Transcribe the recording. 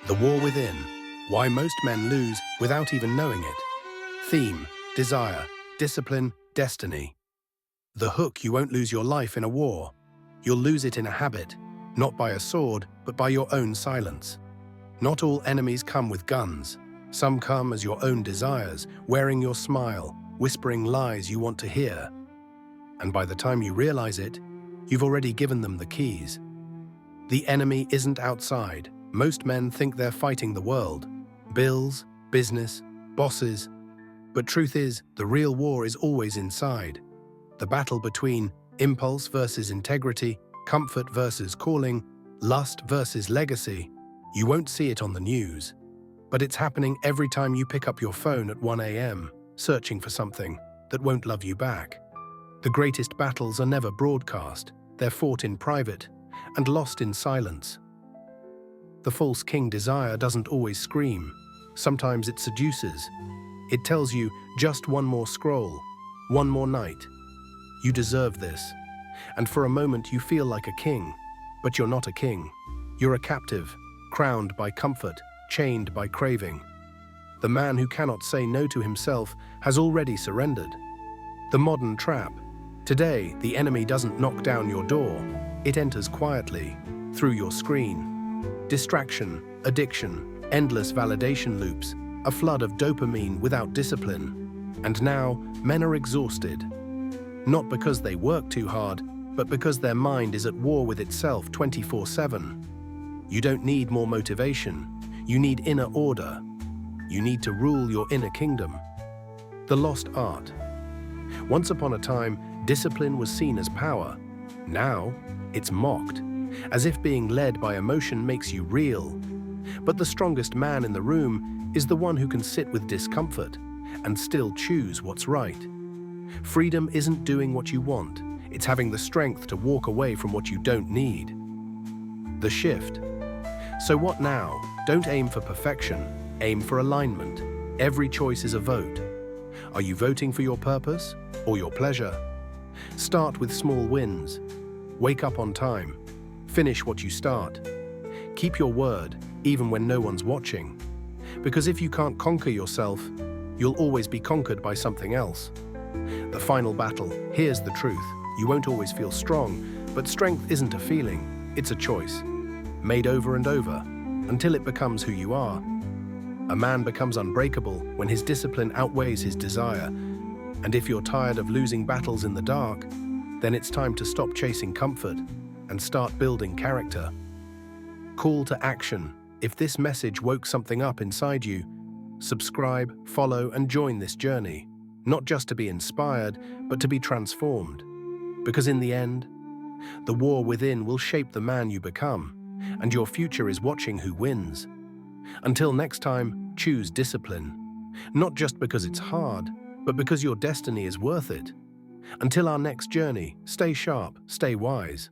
The War Within, Why Most Men Lose Without Even Knowing It. Theme, desire, discipline, destiny. The hook: you won't lose your life in a war. You'll lose it in a habit, not by a sword, but by your own silence. Not all enemies come with guns. Some come as your own desires, wearing your smile, whispering lies you want to hear. And by the time you realize it, you've already given them the keys. The enemy isn't outside. Most men think they're fighting the world. Bills, business, bosses. But truth is, the real war is always inside. The battle between impulse versus integrity, comfort versus calling, lust versus legacy. You won't see it on the news, but it's happening every time you pick up your phone at 1 a.m., searching for something that won't love you back. The greatest battles are never broadcast. They're fought in private and lost in silence. The false king desire doesn't always scream. Sometimes it seduces. It tells you just one more scroll, one more night. You deserve this. And for a moment you feel like a king, but you're not a king. You're a captive, crowned by comfort, chained by craving. The man who cannot say no to himself has already surrendered. The modern trap. Today, the enemy doesn't knock down your door. It enters quietly, through your screen. Distraction, addiction, endless validation loops, a flood of dopamine without discipline. And now, men are exhausted. Not because they work too hard, but because their mind is at war with itself 24/7. You don't need more motivation. You need inner order. You need to rule your inner kingdom. The lost art. Once upon a time, discipline was seen as power. Now, it's mocked, as if being led by emotion makes you real. But the strongest man in the room is the one who can sit with discomfort and still choose what's right. Freedom isn't doing what you want. It's having the strength to walk away from what you don't need. The shift. So what now? Don't aim for perfection. Aim for alignment. Every choice is a vote. Are you voting for your purpose or your pleasure? Start with small wins. Wake up on time. Finish what you start. Keep your word, even when no one's watching. Because if you can't conquer yourself, you'll always be conquered by something else. The final battle. Here's the truth. You won't always feel strong, but strength isn't a feeling, it's a choice. Made over and over, until it becomes who you are. A man becomes unbreakable when his discipline outweighs his desire. And if you're tired of losing battles in the dark, then it's time to stop chasing comfort and start building character. Call to action. If this message woke something up inside you, subscribe, follow, and join this journey. Not just to be inspired, but to be transformed. Because in the end, the war within will shape the man you become, and your future is watching who wins. Until next time, choose discipline. Not just because it's hard, but because your destiny is worth it. Until our next journey, stay sharp, stay wise.